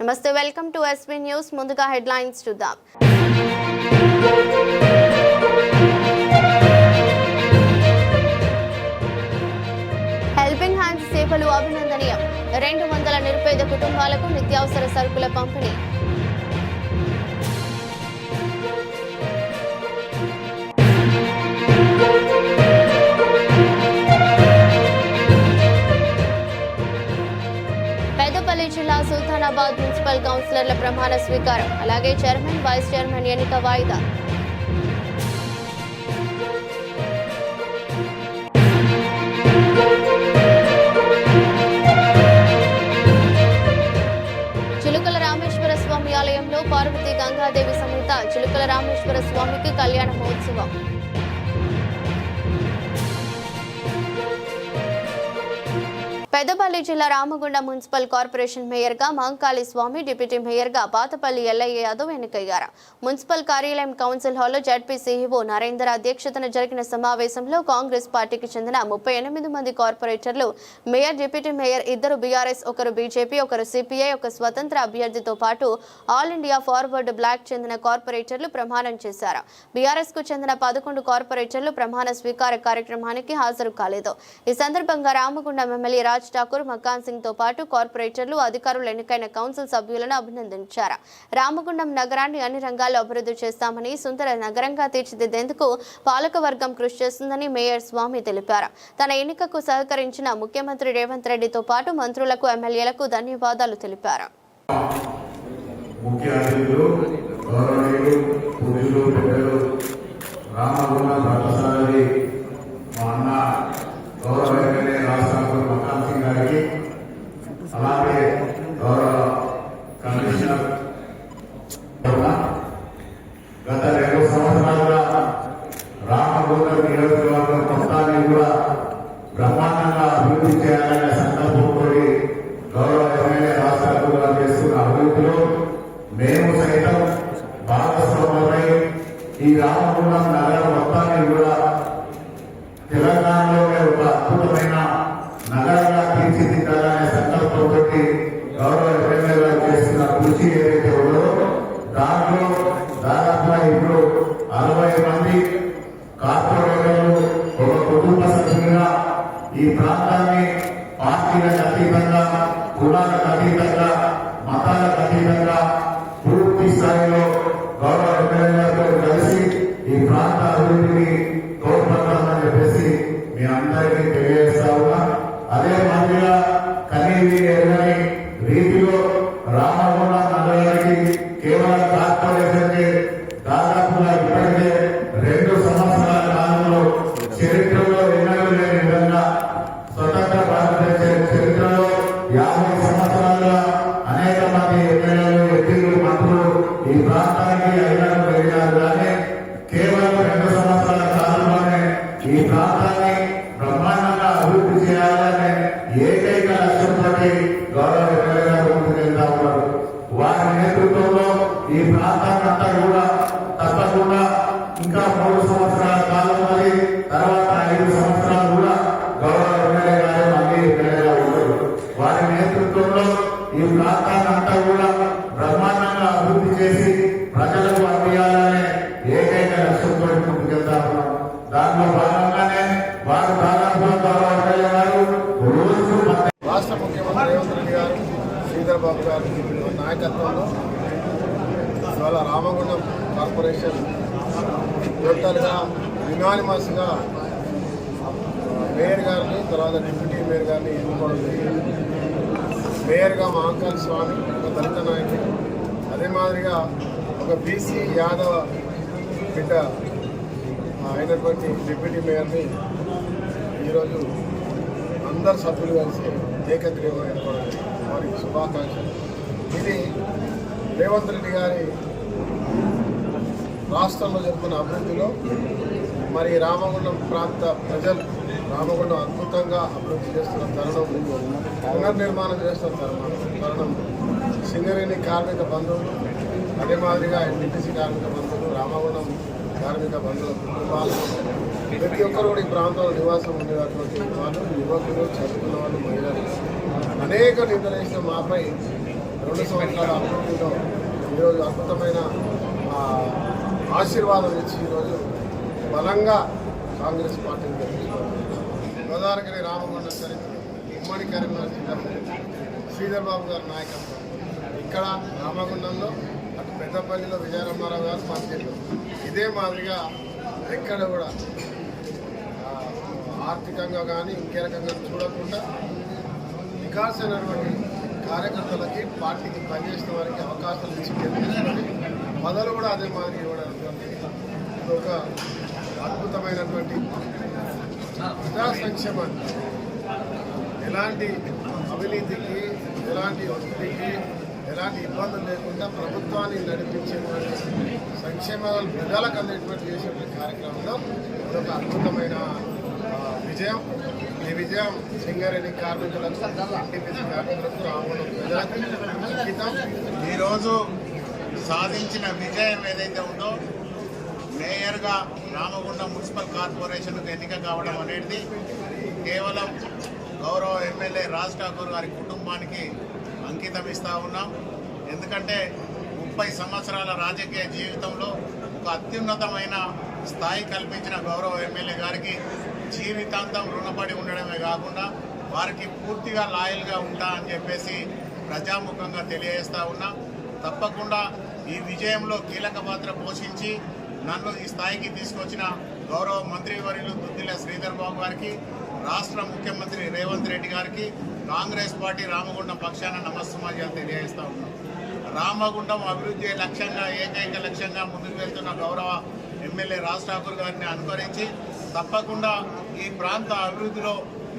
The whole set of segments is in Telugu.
నమస్తే, వెల్కమ్ టు ఎస్బీ న్యూస్. ముందుగా హెడ్లైన్స్ చూద్దాం. హెల్పింగ్ హ్యాండ్స్ సేవలు అభినందనీయం. 200 నిరుపేద కుటుంబాలకు నిత్యావసర సరుకుల పంపిణీ. పెద్దపల్లి జిల్లా సుల్తానాబాద్ మున్సిపల్ కౌన్సిలర్ల ప్రమాణ స్వీకారం, అలాగే చైర్మన్, వైస్ చైర్మన్ ఎన్నిక వాయిదా. చిలుకల రామేశ్వర స్వామి ఆలయంలో పార్వతీ గంగాదేవి సమేత చిలుకల రామేశ్వర స్వామికి కళ్యాణ మహోత్సవం. పెద్దపల్లి జిల్లా రామగుండం మున్సిపల్ కార్పొరేషన్ మేయర్గా మహంకాళి స్వామి, డిప్యూటీ మేయర్గా పాతపల్లి ఎల్లయ్య యాదవ్ ఎన్నికయ్యారు. మున్సిపల్ కార్యాలయం కౌన్సిల్ హాల్లో జడ్పీ సీఈఓ నరేందర్ అధ్యక్షతన జరిగిన సమావేశంలో కాంగ్రెస్ పార్టీకి చెందిన 38 మంది కార్పొరేటర్లు, mayor, deputy mayor, 2 BRS, 1 BJP, 1 CPI, 1 స్వతంత్ర అభ్యర్థితో పాటు ఆల్ ఇండియా ఫార్వర్డ్ బ్లాక్ చెందిన కార్పొరేటర్లు ప్రమాణం చేశారు. బీఆర్ఎస్ కు చెందిన 11 కార్పొరేటర్లు ప్రమాణ స్వీకార కార్యక్రమానికి హాజరు కాలేదు. ఈ సందర్భంగా రామగుండం ఎమ్మెల్యే రాజ్ ఠాకూర్, మకాన్ సింగ్ తో పాటు కార్పొరేటర్లు, అధికారులు, ఎన్నికైన కౌన్సిల్ సభ్యులను అభినందించారు. రామగుండం నగరాన్ని అన్ని రంగాల్లో అభివృద్ధి చేస్తామని, సుందర నగరంగా తీర్చిదిద్దేందుకు పాలకవర్గం కృషి చేస్తుందని మేయర్ స్వామి తెలిపారు. తన ఎన్నికకు సహకరించిన ముఖ్యమంత్రి రేవంత్ రెడ్డితో పాటు మంత్రులకు, ఎమ్మెల్యేలకు ధన్యవాదాలు తెలిపారు. అలాగే గౌరవ కమిషనర్ గత 2 సంవత్సరాలుగా రామగుండం నియోజకవర్గం మొత్తాన్ని కూడా బ్రహ్మాండంగా అభివృద్ధి చేయాలనే సంకల్పంతో గౌరవ ఎమ్మెల్యే రాష్ట్రాలు చేస్తున్న అభివృద్ధిలో మేము సైతం భాగస్వాములై ఈ రామగుండం నగరం మొత్తాన్ని కూడా తెలంగాణలోనే ఒక అద్భుతమైన నగరంగా తీర్చిదిద్దాలనే సంకల్పంతో గౌరవ ఎమ్మెల్యేగా చేస్తున్న కృషి ఏదైతే ఉందో దాంట్లో దాదాపుగా ఇప్పుడు 60 మంది కార్పొరేటర్లు ఒక కుటుంబ సభ్యులుగా ఈ ప్రాంతాన్ని పార్టీలకు అతీతంగా, కులాలకు అతీతంగా, మతాలకు అతీతంగా పూర్తి స్థాయిలో గౌరవ ఎమ్మెల్యేలతో కలిసి ఈ ప్రాంత అభివృద్ధిని తోడ్పడతామని చెప్పేసి మీ అందరికీ తెలియజేస్తా ఉన్నా. అదే మాదిరిగా కనీవి ఎరుగని రీతిలో రామగుండం నగరానికి కేవలం కార్పొరేషన్కి దాదాపుగా ఇప్పటికే 2 సంవత్సరాల కాలంలో చరిత్రలో ఎన్నడూ లేని విధంగా స్వతంత్ర భారతదేశ చరిత్రలో 50 సంవత్సరాలుగా అనేక మంది ఎమ్మెల్యేలు, ఎంపీలు, మంత్రులు ఈ ప్రాంతానికి అయినారు పెరిగారు. కానీ కేవలం 2 సంవత్సరాల కాలంలోనే ఈ ప్రాంతాన్ని బ్రహ్మాండంగా అభివృద్ధి చేయాలనే ఏకైక లక్ష్యంతో గౌరవ ఎమ్మెల్యే గారు ముందుకెళ్తా ఉన్నారు. వారి నేతృత్వంలో ఈ ప్రాంతాన్నంతా కూడా తప్పకుండా ఇంకా 3 సంవత్సరాల కాలం మరి తర్వాత 5 సంవత్సరాలు కూడా గౌరవ ఎమ్మెల్యే గారు మళ్ళీ ఎమ్మెల్యేగా ఉంటారు. వారి నేతృత్వంలో ఈ ప్రాంతాన్నంతా కూడా బ్రహ్మాండంగా అభివృద్ధి చేసి ప్రజలకు అందియాలనే ఏకైక లక్ష్యంతో ముందుకెళ్తా ఉన్నాం. దాంట్లో భాగంగానే వారు దాదాపుగా గౌరవ ఎమ్మెల్యే గారు రోజు రాష్ట్ర ముఖ్యమంత్రి రేవంత్ రెడ్డి గారు, శ్రీధర్ బాబు గారు నాయకత్వంలో ఇవాళ రామగుండం కార్పొరేషన్ టోటల్గా యునానిమస్గా మేయర్ గారిని, తర్వాత డిప్యూటీ మేయర్ గారిని ఎన్నుకోవడం జరిగింది. మేయర్గా మహంకాళి స్వామి, ఒక దళిత నాయకుడు, అదే మాదిరిగా ఒక బీసీ యాదవ బిడ్డ అయినటువంటి డిప్యూటీ మేయర్ని ఈరోజు అందరు సభ్యులు కలిసి ఏకగ్రీవంగా ఎన్నుకోవడం వారికి శుభాకాంక్షలు. ఇది రేవంత్ రెడ్డి గారి రాష్ట్రంలో జరుగుతున్న అభివృద్ధిలో మరి రామగుండం ప్రాంత ప్రజలు రామగుండం అద్భుతంగా అభివృద్ధి చేస్తున్న తరుణం, పునర్నిర్మాణం చేస్తున్న తరుణం సింగరేణి కార్మిక బంధువులు, అదే మాదిరిగా ఎన్టీసీ కార్మిక బంధువులు, రామగుండం కార్మిక బంధువుల కుటుంబాలు, ప్రతి ఒక్కరు కూడా ఈ ప్రాంతంలో నివాసం ఉండేటటువంటి వాళ్ళు, యువకులు, చదువుకున్న వాళ్ళు, మహిళలు అనేక నిందలేసిన మాపై 2 సంవత్సరాల అభివృద్ధిలో ఈరోజు అద్భుతమైన ఆశీర్వాదం ఇచ్చి ఈరోజు బలంగా కాంగ్రెస్ పార్టీని గెలిపించారు. గోదావరిగిరి రామగుండ చరిత్ర ఉమ్మడి కరీంనగర్ జిల్లా శ్రీధర్ బాబు గారి నాయకత్వం ఇక్కడ రామగుండంలో అటు పెద్దపల్లిలో విజయరామారావు గారు పనిచేశారు. ఇదే మాదిరిగా ఎక్కడ కూడా ఆర్థికంగా కానీ ఇంకే రకంగా చూడకుండా వికాసమైనటువంటి కార్యకర్తలకి పార్టీకి పనిచేసిన వారికి అవకాశాలు ఇచ్చి గెలిపించుకొని పదవులు కూడా అదే మాదిరి ఇవ్వడానికి ఇది ఒక అద్భుతమైనటువంటి ప్రజా సంక్షేమాన్ని ఎలాంటి అవినీతికి ఎలాంటి ఒత్తిడికి ఎలాంటి ఇబ్బందులు లేకుండా ప్రభుత్వాన్ని నడిపించేటువంటి సంక్షేమాలు ప్రజలకు అందేటువంటి చేసేటువంటి కార్యక్రమంలో ఇదొక అద్భుతమైన విజయం. ఈ విజయం సింగరేణి కార్మికులకు ఎన్టీపీసీ కార్మికులకు రామగుండం ప్రజలకు అంకితం. ఈరోజు సాధించిన విజయం ఏదైతే ఉందో మేయర్గా రామగుండం మున్సిపల్ కార్పొరేషన్కు ఎన్నిక కావడం అనేది కేవలం గౌరవ ఎమ్మెల్యే రాజ్ ఠాకూర్ గారి కుటుంబానికి అంకితం ఇస్తూ ఉన్నాం. ఎందుకంటే 30 సంవత్సరాల రాజకీయ జీవితంలో ఒక అత్యున్నతమైన స్థాయి కల్పించిన గౌరవ ఎమ్మెల్యే గారికి జీవితాంతం రుణపడి ఉండడమే కాకుండా వారికి పూర్తిగా లాయల్గా ఉంటా అని చెప్పేసి ప్రజాముఖంగా తెలియజేస్తూ ఉన్నా. తప్పకుండా ఈ విజయంలో కీలక పాత్ర పోషించి నన్ను ఈ స్థాయికి తీసుకొచ్చిన గౌరవ మంత్రివర్యులు దుద్దిల శ్రీధర్ బాబు గారికి, రాష్ట్ర ముఖ్యమంత్రి రేవంత్ రెడ్డి గారికి, కాంగ్రెస్ పార్టీ రామగుండం పక్షాన నమస్సమాజాలు తెలియజేస్తూ ఉన్నాం. రామగుండం అభివృద్ధి లక్ష్యంగా ఏకైక లక్ష్యంగా ముందుకు వెళ్తున్న గౌరవ ఎమ్మెల్యే రాజ్ ఠాకూర్ గారిని అనుకరించి తప్పకుండా ఈ ప్రాంత అభివృద్ధిలో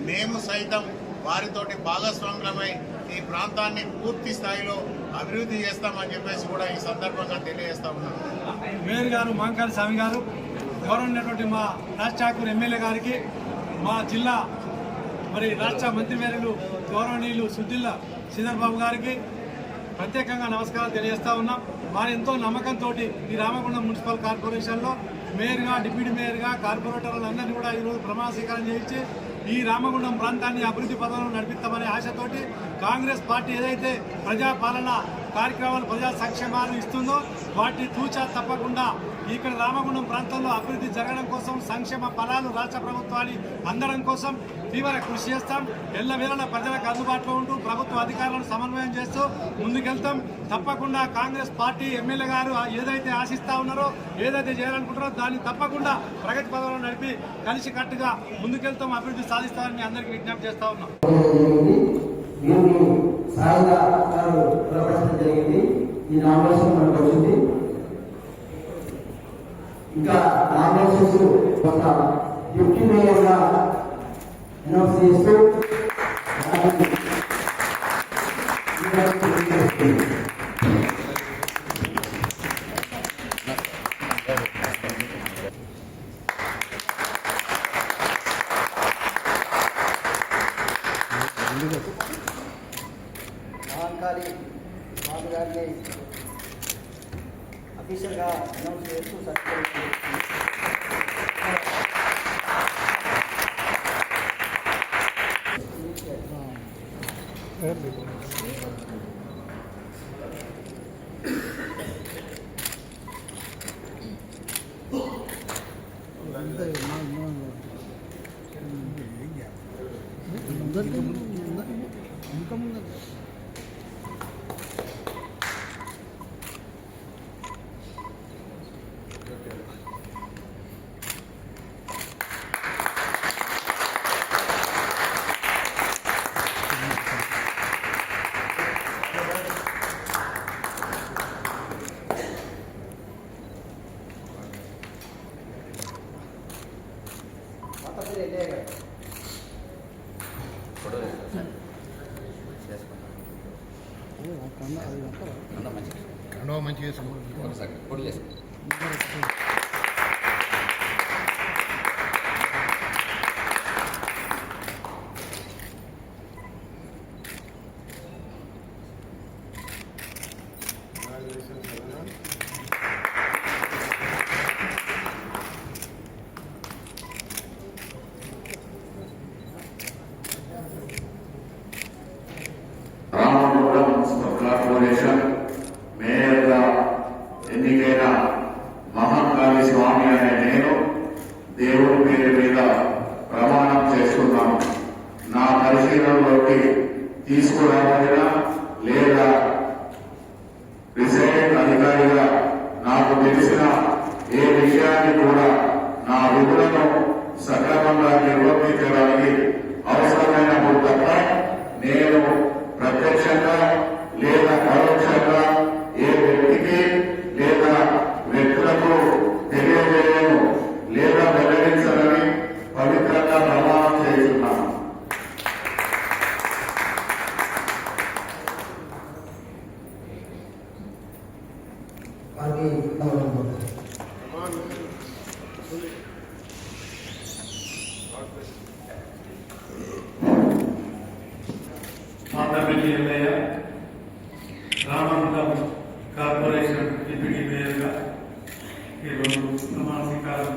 మేము సైతం వారితోటి భాగస్వాములమై ఈ ప్రాంతాన్ని పూర్తి స్థాయిలో అభివృద్ధి చేస్తామని చెప్పేసి కూడా ఈ సందర్భంగా తెలియజేస్తా ఉన్నాం. మేయర్ గారు మాంకాళి స్వామి గారు, గౌరవనీయులైనటువంటి మా రాజ్ ఠాకూర్ ఎమ్మెల్యే గారికి, మా జిల్లా రాష్ట్ర మంత్రివర్యులు గౌరవనీయులు సుద్దిల్ల శ్రీధర్ బాబు గారికి ప్రత్యేకంగా నమస్కారాలు తెలియజేస్తా ఉన్నాం. వారి ఎంతో నమ్మకంతో ఈ రామగుండం మున్సిపల్ కార్పొరేషన్లో మేయర్గా, డిప్యూటీ మేయర్గా, కార్పొరేటర్లందరినీ కూడా ఈరోజు ప్రమాణ స్వీకారం చేయించి ఈ రామగుండం ప్రాంతాన్ని అభివృద్ధి పథంలో నడిపిస్తామనే ఆశతోటి కాంగ్రెస్ పార్టీ ఏదైతే ప్రజాపాలన కార్యక్రమాలు, ప్రజా సంక్షేమాలు ఇస్తుందో వాటి తూచా తప్పకుండా ఇక్కడ రామగుండం ప్రాంతంలో అభివృద్ధి జరగడం కోసం, సంక్షేమ ఫలాలు రాష్ట్ర ప్రభుత్వాన్ని అందడం కోసం తీవ్ర కృషి చేస్తాం. ఎల్లవేళలా ప్రజలకు అందుబాటులో ఉంటూ ప్రభుత్వ అధికారులను సమన్వయం చేస్తూ ముందుకెళ్తాం. తప్పకుండా కాంగ్రెస్ పార్టీ ఎమ్మెల్యే గారు ఏదైతే ఆశిస్తా ఉన్నారో, ఏదైతే చేయాలనుకుంటారో దాన్ని తప్పకుండా ప్రగతి పదంలో నడిపి కలిసికట్టుగా ముందుకెళ్తాం, అభివృద్ధి సాధిస్తామని మీ అందరికీ విజ్ఞప్తి చేస్తా ఉన్నాం. ఈ నామినేషన్ మనకు వచ్చింది. ఇంకా నామినేషన్స్ ఒక డిప్యూటీ మేయర్గా అనౌన్స్ చేస్తూ మహాంకాళి బాబు గారిని అఫీషియల్గా అనౌన్స్ చేస్తూ సత్కరిస్తుంది. మంచిగా రామగుండం మున్సిపల్ కార్పొరేషన్ అధికారిగా నాకు తెలిసిన ఏ విషయాన్ని కూడా నా విధులను సక్రమంగా నిర్వర్తించడానికి అవసరమైనప్పుడు తప్ప నేను ప్రత్యక్షంగా లేదా పరోక్షంగా ఏ వ్యక్తికి లేదా వ్యక్తులకు తెలియజేయను లేదా వెల్లడించాలని పవిత్రంగా ప్రమాణం చేస్తున్నాను. పాతపల్లి ఎల్లయ్య రామగుండం కార్పొరేషన్ డిప్యూటీ మేయర్గా ఈరోజు ప్రమాణ స్వీకారం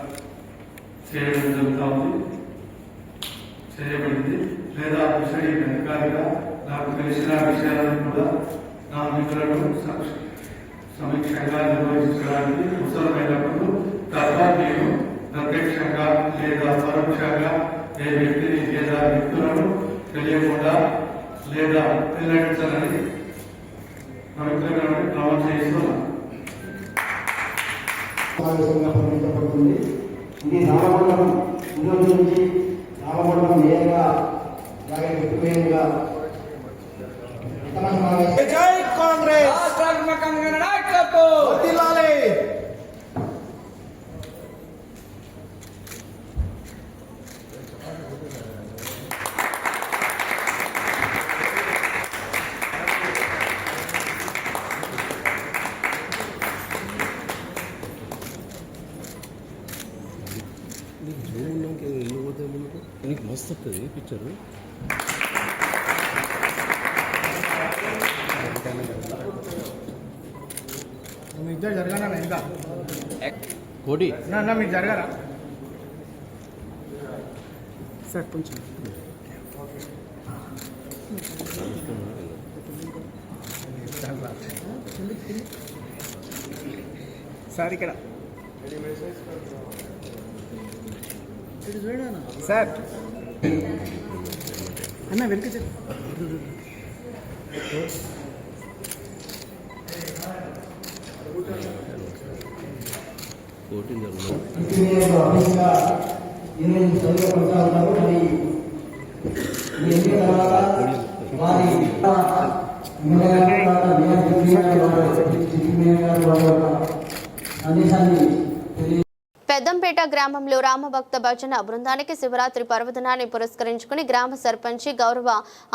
చేయబడింది. లేదా ప్రిసైడింగ్ అధికారిగా నాకు తెలిసిన విషయాలను కూడా నా మిత్రులను సమీక్షంగా నిర్వహించడానికి అవసరమైనప్పుడు తప్ప నేను ప్రత్యక్షంగా లేదా పరోక్షంగా ఏ వ్యక్తిని లేదా వ్యక్తులను తెలియకుండా లేదా వెల్లడించాలని ప్రమాణం చేస్తున్నాను. పరిగణించబడుతుంది. ఇది రామమండలం ఈరోజు నుంచి రామమండలం మేయర్గా అలాగే డిప్యూటీ మేయర్గా జై కాంగ్రెస్ వర్ధిల్లాలి. నీకు మస్తు వస్తుంది పిక్చర్. మీ ఇద్దరు జరగానా ఇంకా కోటి నా మీకు జరగారా సార్ కొంచెం సార్ ఇక్కడ సార్ అన్న వెనక కోటి పెద్దంపేట గ్రామంలో రామభక్త భజన బృందానికి శివరాత్రి పర్వదినాన్ని పురస్కరించుకుని గ్రామ సర్పంచి గౌరవ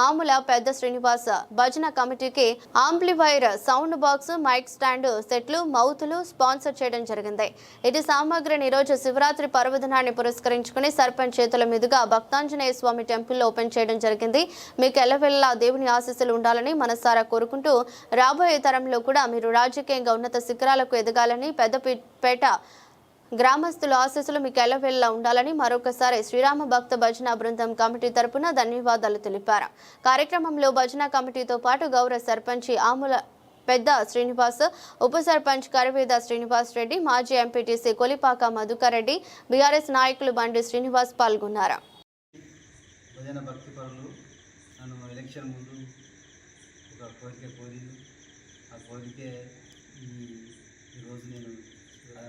ఆముల పెద్ద శ్రీనివాస భజన కమిటీకి amplifier, sound box, mic stand సెట్లు, మౌతులు స్పాన్సర్ చేయడం జరిగింది. ఇది సామగ్రిని రోజు శివరాత్రి పర్వదినాన్ని పురస్కరించుకుని సర్పంచ్ చేతుల మీదుగా భక్తాంజనేయ స్వామి టెంపుల్లో ఓపెన్ చేయడం జరిగింది. మీకు ఎల్లవెల్లా దేవుని ఆశీస్సులు ఉండాలని మనసారా కోరుకుంటూ రాబోయే తరంలో కూడా మీరు రాజకీయంగా ఉన్నత శిఖరాలకు ఎదగాలని పెద్దపేట గ్రామస్తుల ఆశీస్సులు మీకు ఎల్లవెల్లా ఉండాలని మరొకసారి శ్రీరామ భక్త భజన బృందం కమిటీ తరపున ధన్యవాదాలు తెలిపారు. కార్యక్రమంలో భజన కమిటీతో పాటు గౌరవ సర్పంచి ఆముల పెద్ద శ్రీనివాస్, ఉప సర్పంచ్ కరివేద శ్రీనివాస్ రెడ్డి, మాజీ ఎంపీటీసీ కొలిపాక మధుకర్ రెడ్డి, బీఆర్ఎస్ నాయకులు బండి శ్రీనివాస్ పాల్గొన్నారు. భజన భక్తి పరులు నన్ను ఎలక్షన్ ముందు ఒక కోరిక కోరింది. ఆ కోరికే ఈరోజు నేను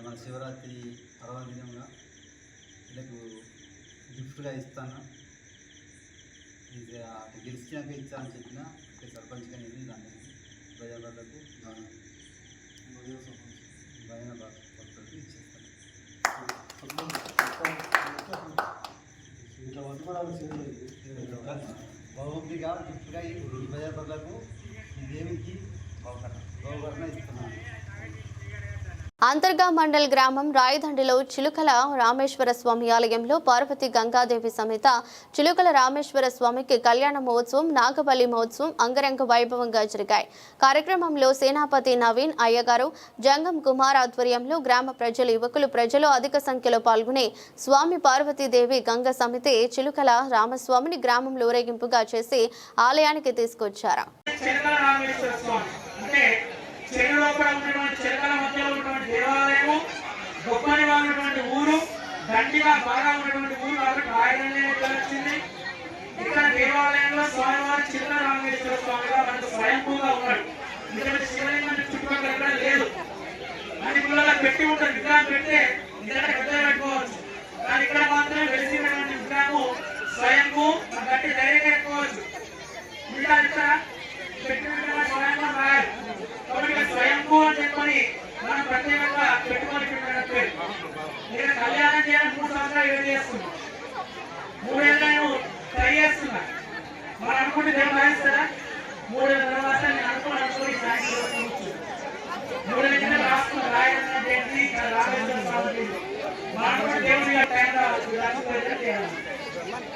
మన శివరాత్రి పర్వదినంగా వీళ్ళకు గిఫ్ట్గా ఇస్తాను. ఇది అటు గెలిచినాక ఇచ్చా అని చెప్పిన సర్పంచ్గా నేను దాన్ని భజనలకు భజన భక్తులకు ఇచ్చేస్తాను. బహుమతిగా గిఫ్ట్గా ఈ భజనలకు ఈ దేవికి బహుకరణ ఇస్తున్నాను. అంతర్గా మండల్ గ్రామం రాయదండిలో చిలుకల రామేశ్వర స్వామి ఆలయంలో పార్వతి గంగాదేవి సమేత చిలుకల రామేశ్వర స్వామికి కళ్యాణ మహోత్సవం, నాగబలి మహోత్సవం అంగరంగ వైభవంగా జరిగాయి. కార్యక్రమంలో సేనాపతి నవీన్ అయ్యగారు, జంగం కుమార్ ఆధ్వర్యంలో గ్రామ యువకులు అధిక సంఖ్యలో పాల్గొని స్వామి పార్వతీదేవి గంగ సమితి చిలుకల రామస్వామిని గ్రామంలో ఊరేగింపుగా చేసి ఆలయానికి తీసుకొచ్చారు. చెరువులోపల ఉన్నటువంటి చెరువుల మధ్యలో ఉన్నటువంటి దేవాలయము, గొప్పనిగా ఉన్నటువంటి ఊరు, దండిగా బాగా ఉన్నటువంటి ఊరు కాబట్టి రాయదండే వచ్చింది. ఇక్కడ దేవాలయంలో స్వామివారి చిన్న రామేశ్వర స్వామిగా మనకు స్వయంభూగా ఉన్నాడు. ఇక్కడ శివలింగం చుట్టుపక్కల లేదు.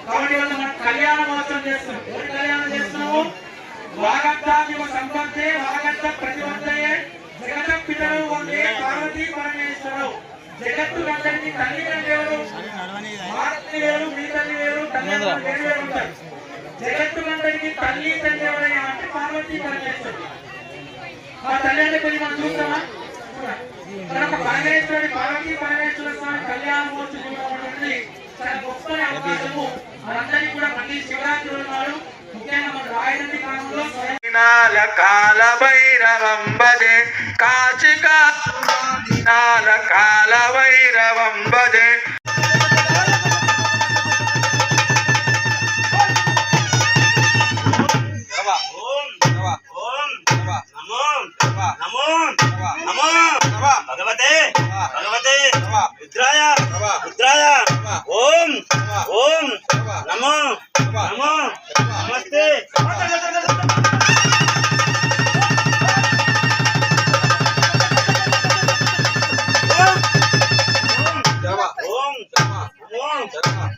కాబట్టి ఇవాళ మనం కళ్యాణ మహోత్సవం చేస్తున్నాం. ఎవరు కళ్యాణం చేస్తున్నాము? వాగత్తామివ సంపత్తే వాగత్త ప్రతివంతయే జగత పితరు వందే పార్వతీ పరమేశ్వరవు. జగత్తు అందరికీ తల్లి ఎవరు? భారతి వేరు, మీ తల్లి వేరు, తల్లి వేరు వేరు ఉంటారు. జగత్తు అందరికీ తల్లి తండ్రి ఎవరైనా అంటే పార్వతీ పరమేశ్వరుడు. ఆ తల్లి అంటే కొన్ని మనం చూస్తామా? కనుక పరమేశ్వరుడి పార్వతీ పరమేశ్వర స్వామి కళ్యాణ మహోత్సవం చూడబడుతుంది. చాలా గొప్ప అవకాశము. మనందరికీ కూడా మళ్ళీ శివరాత్రి నాడు ముఖ్యంగా మన రాయనంది గ్రామంలో కాల భైరవం భజే కాచికా కాల భైరవం భజే భగవతే భగవతే రుద్రాయ రుద్రాయ ఓం ఓం నమో నమో నమస్తే.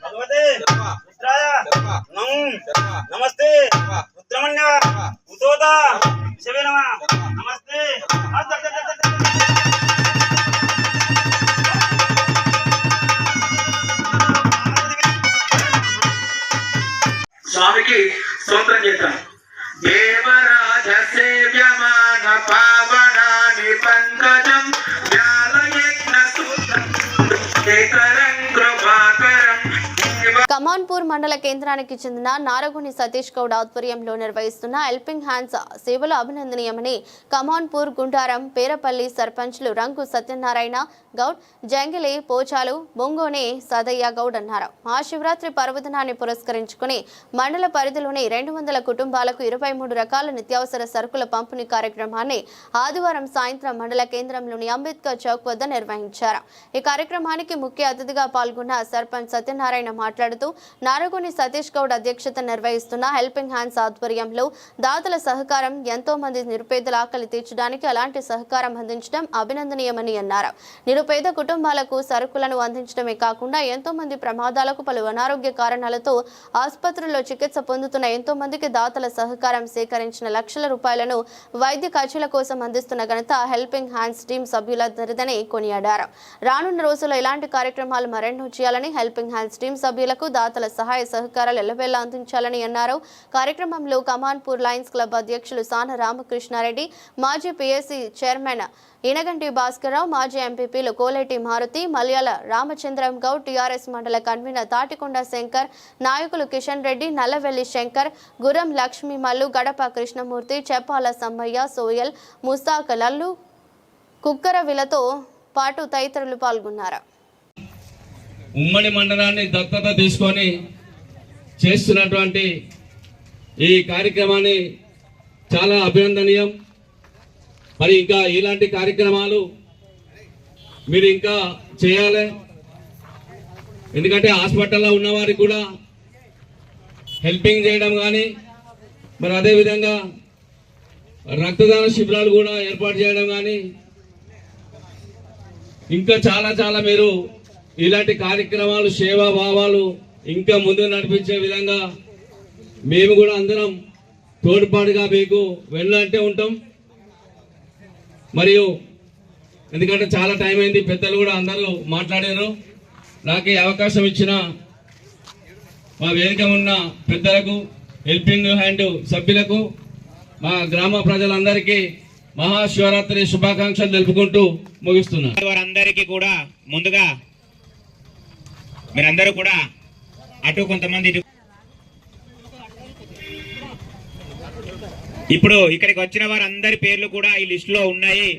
భగవతే రుద్రాయ నమస్తే. రుద్రమణ్య ఉదోద శివే నమః నమస్తే. స్వామికి స్తోత్రం చేద్దాం. దేవరాజ సేవ్యమాన పావనాని పంకజం వ్యాలయజ్ఞ సూత్రం శేఖరం కృపాకరం. కమాన్పూర్ మండల కేంద్రానికి చెందిన నారగుని సతీష్ గౌడ్ ఆధ్వర్యంలో నిర్వహిస్తున్న హెల్పింగ్ హ్యాండ్స్ సేవలు అభినందనీయమని కమాన్పూర్ గుండారం పేరపల్లి సర్పంచ్లు రంగు సత్యనారాయణ గౌడ్, జంగిలి పోచాలు, బొంగోని సదయ్య గౌడ్ అన్నారు. మహాశివరాత్రి పర్వదినాన్ని పురస్కరించుకుని మండల పరిధిలోని 200 కుటుంబాలకు 23 రకాల నిత్యావసర సరుకుల పంపిణీ కార్యక్రమాన్ని ఆదివారం సాయంత్రం మండల కేంద్రంలోని అంబేద్కర్ చౌక్ వద్ద నిర్వహించారు. ఈ కార్యక్రమానికి ముఖ్య అతిథిగా పాల్గొన్న సర్పంచ్ సత్యనారాయణ మాట్లాడుతూ నారగోని సతీష్ గౌడ్ అధ్యక్షత నిర్వహిస్తున్న హెల్పింగ్ హ్యాండ్స్ ఆధ్వర్యంలో దాతల సహకారం ఎంతో మంది నిరుపేదల ఆకలి తీర్చడానికి అలాంటి సహకారం అందించడం అభినందనీయమని అన్నారు. నిరుపేద కుటుంబాలకు సరుకులను అందించడమే కాకుండా ఎంతో మంది ప్రమాదాలకు పలు అనారోగ్య కారణాలతో ఆసుపత్రుల్లో చికిత్స పొందుతున్న ఎంతో మందికి దాతల సహకారం సేకరించిన లక్షల రూపాయలను వైద్య ఖర్చుల కోసం అందిస్తున్న ఘనత హెల్పింగ్ హ్యాండ్స్ టీం సభ్యులందరిదని కొనియాడారు. రానున్న రోజుల్లో ఇలాంటి కార్యక్రమాలు మరెన్నో చేయాలని, హెల్పింగ్ హ్యాండ్స్ టీం సభ్యులకు దాతల సహాయ సహకారాలు ఎల్లవేళలా అందించాలని అన్నారు. కార్యక్రమంలో కమాన్పూర్ లయన్స్ క్లబ్ అధ్యక్షులు సాన రామకృష్ణారెడ్డి, మాజీ పిఎస్సి చైర్మన్ ఇనగంటి భాస్కర్రావు, మాజీ ఎంపీపీలు కోలేటి మారుతి, మలయాళ రామచంద్రం గౌడ్, టీఆర్ఎస్ మండల కన్వీనర్ తాటికొండ శంకర్, నాయకులు కిషన్ రెడ్డి, నల్లవెల్లి శంకర్, గురం లక్ష్మీ మల్లు, గడప కృష్ణమూర్తి, చెప్పాల సమ్మయ్య, సోయల్, ముస్తాక్ లల్లు, కుక్కరవిలతో పాటు తదితరులు పాల్గొన్నారు. ఉమ్మడి మండలాన్ని దత్తత తీసుకొని చేస్తున్నటువంటి ఈ కార్యక్రమాన్ని చాలా అభినందనీయం. మరి ఇంకా ఇలాంటి కార్యక్రమాలు మీరు ఇంకా చేయాలి. ఎందుకంటే హాస్పిటల్లో ఉన్నవారికి కూడా హెల్పింగ్ చేయడం కానీ, మరి అదేవిధంగా రక్తదాన శిబిరాలు కూడా ఏర్పాటు చేయడం కానీ, ఇంకా చాలా చాలా మీరు ఇలాంటి కార్యక్రమాలు, సేవా భావాలు ఇంకా ముందు నడిపించే విధంగా మేము కూడా అందరం తోడ్పాటుగా మీకు వెళ్ళంటే ఉంటాం. మరియు ఎందుకంటే చాలా టైం అయింది, పెద్దలు కూడా అందరూ మాట్లాడారు. నాకు ఈ అవకాశం ఇచ్చిన మా వేదిక ఉన్న పెద్దలకు, హెల్పింగ్ హ్యాండ్ సభ్యులకు, మా గ్రామ ప్రజలందరికీ మహాశివరాత్రి శుభాకాంక్షలు తెలుపుకుంటూ ముగిస్తున్నాను. వారందరికీ కూడా ముందుగా మీరందరూ కూడా అటు కొంతమంది ఇప్పుడు ఇక్కడికి వచ్చిన వారందరి పేర్లు కూడా ఈ లిస్ట్ లో ఉన్నాయి.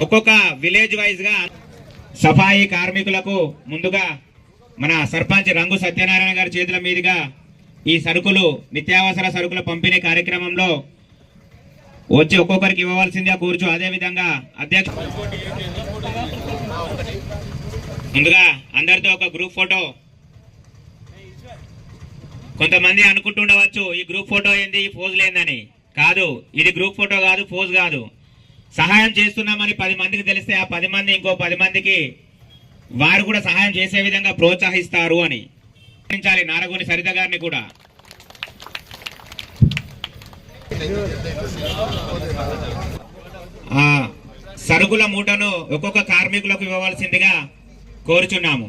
ఒక్కొక్క విలేజ్ వైజ్ గా సఫాయి కార్మికులకు ముందుగా మన సర్పంచ్ రంగు సత్యనారాయణ గారి చేతుల మీదుగా ఈ సరుకులు, నిత్యావసర సరుకుల పంపిణీ కార్యక్రమంలో వచ్చి ఒక్కొక్కరికి ఇవ్వవలసిందిగా కూర్చు. అదేవిధంగా అధ్యక్ష ముందుగా అందరితో ఒక గ్రూప్ ఫోటో. కొంతమంది అనుకుంటుండవచ్చు ఈ గ్రూప్ ఫోటో ఏంది, ఈ పోజ్ లేదని. కాదు, ఇది గ్రూప్ ఫోటో కాదు, పోజ్ కాదు. సహాయం చేస్తున్నామని 10 మందికి తెలిస్తే ఆ 10 మంది ఇంకో 10 మందికి వారు కూడా సహాయం చేసే విధంగా ప్రోత్సహిస్తారు అని. నారగోని సరిత గారిని కూడా. సరుకుల మూటను ఒక్కొక్క కార్మికులకు ఇవ్వవలసిందిగా కోరుచున్నాము.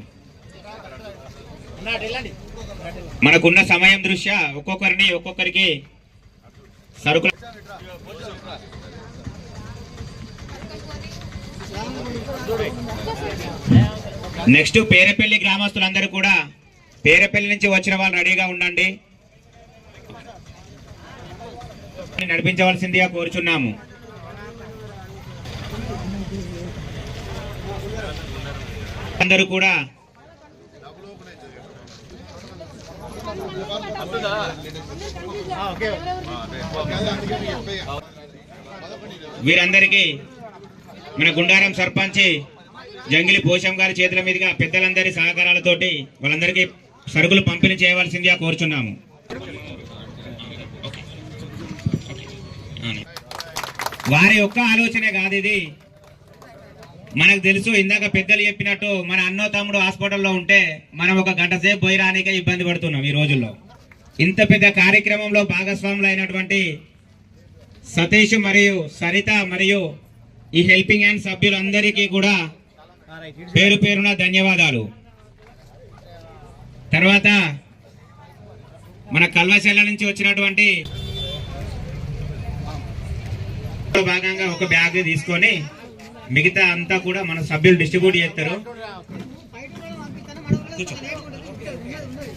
మనకున్న సమయం దృష్ట్యా ఒక్కొక్కరికి సరుకుల నెక్స్ట్ పేరపల్లి గ్రామస్తులందరూ కూడా పేరపల్లి నుంచి వచ్చిన వాళ్ళు రెడీగా ఉండండి, నడిపించవలసిందిగా కోరుచున్నాము. అందరూ కూడా వీరందరికీ మన గుండారం సర్పంచ్ జంగిలి పోషం గారి చేతుల మీదుగా పెద్దలందరి సహకారాలతోటి వాళ్ళందరికీ సరుకులు పంపిణీ చేయవలసిందిగా కోరుచున్నాము. వారి యొక్క ఆలోచనే కాదు ఇది, మనకు తెలుసు. ఇందాక పెద్దలు చెప్పినట్టు మన అన్నో తమ్ముడు హాస్పిటల్లో ఉంటే మనం ఒక గంట సేపు పోయి రానికే ఇబ్బంది పడుతున్నాం ఈ రోజుల్లో. ఇంత పెద్ద కార్యక్రమంలో భాగస్వాములు అయినటువంటి సతీష్ మరియు సరిత మరియు ఈ హెల్పింగ్ హ్యాండ్ సభ్యులందరికీ కూడా పేరు పేరున ధన్యవాదాలు. తర్వాత మన కల్వశెల్ల నుంచి వచ్చినటువంటి భాగంగా ఒక బ్యాగ్ తీసుకొని మిగతా అంతా కూడా మన సభ్యులు డిస్ట్రిబ్యూట్ చేస్తారు.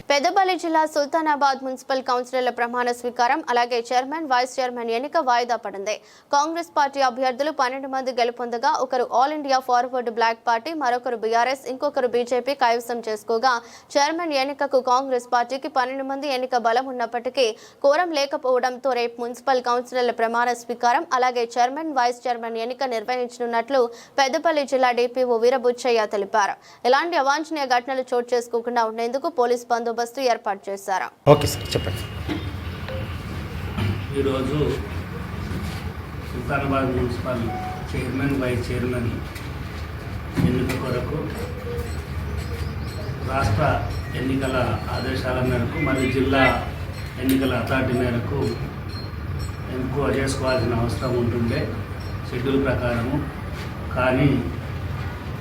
పెద్దపల్లి జిల్లా సుల్తానాబాద్ మున్సిపల్ కౌన్సిలర్ల ప్రమాణ స్వీకారం అలాగే చైర్మన్ వైస్ చైర్మన్ ఎన్నిక వాయిదా పడింది. కాంగ్రెస్ పార్టీ అభ్యర్థులు 12 మంది గెలుపొందగా ఒకరు All India Forward Bloc party, మరొకరు బీఆర్ఎస్, ఇంకొకరు బీజేపీ కైవసం చేసుకోగా చైర్మన్ ఎన్నికకు కాంగ్రెస్ పార్టీకి 12 మంది ఎన్నిక బలం ఉన్నప్పటికీ కోరం లేకపోవడంతో రేపు మున్సిపల్ కౌన్సిలర్ల ప్రమాణ స్వీకారం అలాగే చైర్మన్ వైస్ చైర్మన్ ఎన్నిక నిర్వహించనున్నట్లు పెద్దపల్లి జిల్లా డిపిఓ వీరబుచ్చయ్య తెలిపారు. ఎలాంటి అవాంఛనీయ ఘటనలు చోటు చేసుకోకుండా ఉండేందుకు పోలీస్ బందోబస్తు ఏర్పాటు చేశారు. ఓకే సార్, చెప్పండి. ఈరోజు Sultanabad municipal chairman vice chairman ఎన్నిక కొరకు రాష్ట్ర ఎన్నికల ఆదేశాల మేరకు మరియు జిల్లా ఎన్నికల అథారిటీ మేరకు ఎంపిక చేసుకోవాల్సిన అవసరం ఉంటుండే షెడ్యూల్ ప్రకారము. కానీ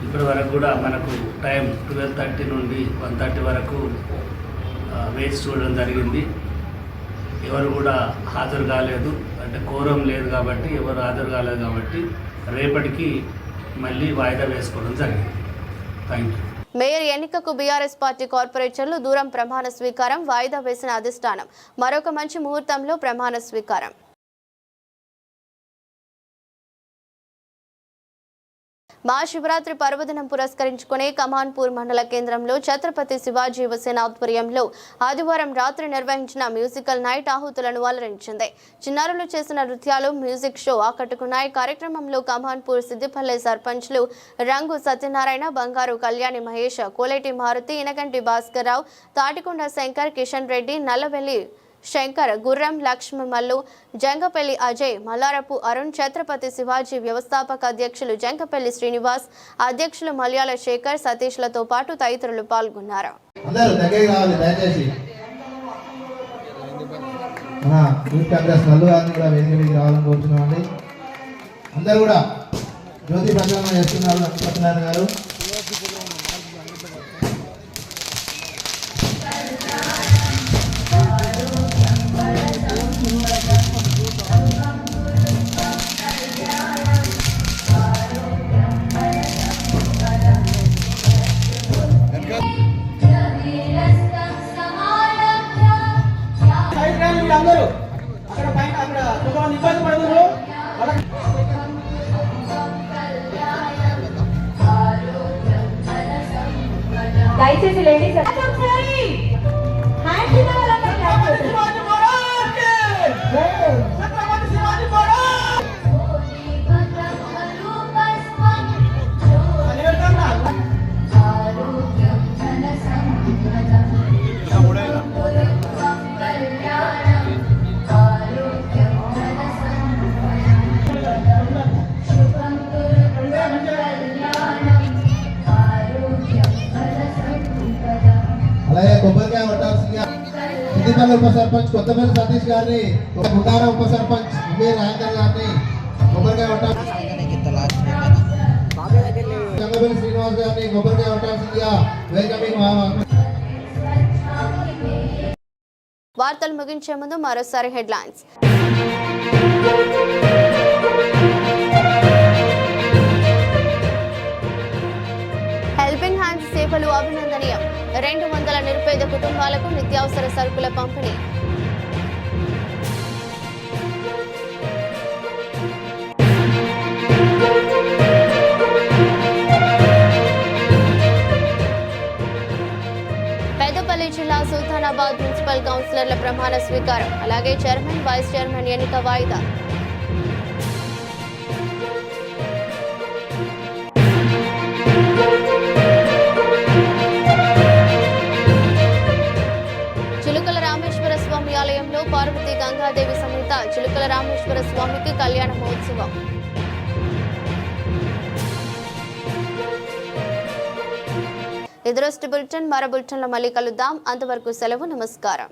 ఇప్పటి వరకు కూడా మనకు టైం 12:30 నుండి 1:30 వరకు వేచి చూడడం జరిగింది. ఎవరు కూడా హాజరు కాలేదు, అంటే కోరం లేదు కాబట్టి ఎవరు హాజరు కాలేదు కాబట్టి రేపటికి మళ్ళీ వాయిదా వేసుకోవడం జరిగింది. Thank you. మేయర్ ఎన్నికకు బీఆర్ఎస్ పార్టీ కార్పొరేటర్లు దూరం ప్రమాణ స్వీకారం వాయిదా వేసిన అధిష్టానం మరొక మంచి ముహూర్తంలో ప్రమాణ స్వీకారం. మహాశివరాత్రి పర్వదినం పురస్కరించుకుని కమాన్పూర్ మండల కేంద్రంలో ఛత్రపతి శివాజీ యువసేన ఆధ్వర్యంలో ఆదివారం రాత్రి నిర్వహించిన మ్యూజికల్ నైట్ ఆహుతులను అలరించింది. చిన్నారులు చేసిన నృత్యాలు, మ్యూజిక్ షో ఆకట్టుకున్నాయి. కార్యక్రమంలో కమాన్పూర్ సిద్దిపల్లె సర్పంచ్లు రంగు సత్యనారాయణ, బంగారు కళ్యాణి మహేష్, కోలేటి మారుతి, ఇనగంటి భాస్కర్ రావు, తాటికొండ శంకర్, కిషన్ రెడ్డి, నల్లవెల్లి శంకర్, గుర్రం లక్ష్మమల్లు, జంగపల్లి అజయ్, మల్లారపు అరుణ్, ఛత్రపతి శివాజీ వ్యవస్థాపక అధ్యక్షులు జంగపల్లి శ్రీనివాస్, అధ్యక్షులు మల్యాల శేఖర్, సతీష్లతో పాటు తదితరులు పాల్గొన్నారు. అందరూ కూడా జ్యోతి ప్రజ్వలన చేస్తున్నారు సత్యనారాయణ గారు. అందరూ అక్కడ పైన అక్కడ ఇబ్బంది పడుతున్నారు. దయచేసి లేడీస్ తాడిపల్లి ఉప సర్పంచ్ కొత్తపల్లి సతీష్ గారిని, గుండారం ఉప సర్పంచ్ రాజేందర్ గారిని కొబ్బరికాయ చంద్రపల్లి శ్రీనివాస్ గారిని కొబ్బరికాయ కొట్టాల్సిందిగా వెల్కమింగ్. వార్తలు ముగించే ముందు మరోసారి హెడ్లైన్స్. హెల్పింగ్ హ్యాండ్స్ సేవలు అభినందనీయం. 200 నిరుపేద కుటుంబాలకు నిత్యావసర సరుకుల పంపిణీ. పెద్దపల్లి జిల్లా సుల్తానాబాద్ మున్సిపల్ కౌన్సిలర్ల ప్రమాణ స్వీకారం, అలాగే చైర్మన్, వైస్ చైర్మన్ ఎన్నిక వాయిదా. చిలుకల రామేశ్వర స్వామి ఆలయంలో పార్వతీ గంగాదేవి సమేత చిలుకల రామేశ్వర స్వామికి కళ్యాణ మహోత్సవం. ఇది రోజు బులెటిన్. మరో బులెటిన్లో మళ్ళీ కలుద్దాం. అంతవరకు సెలవు. నమస్కారం.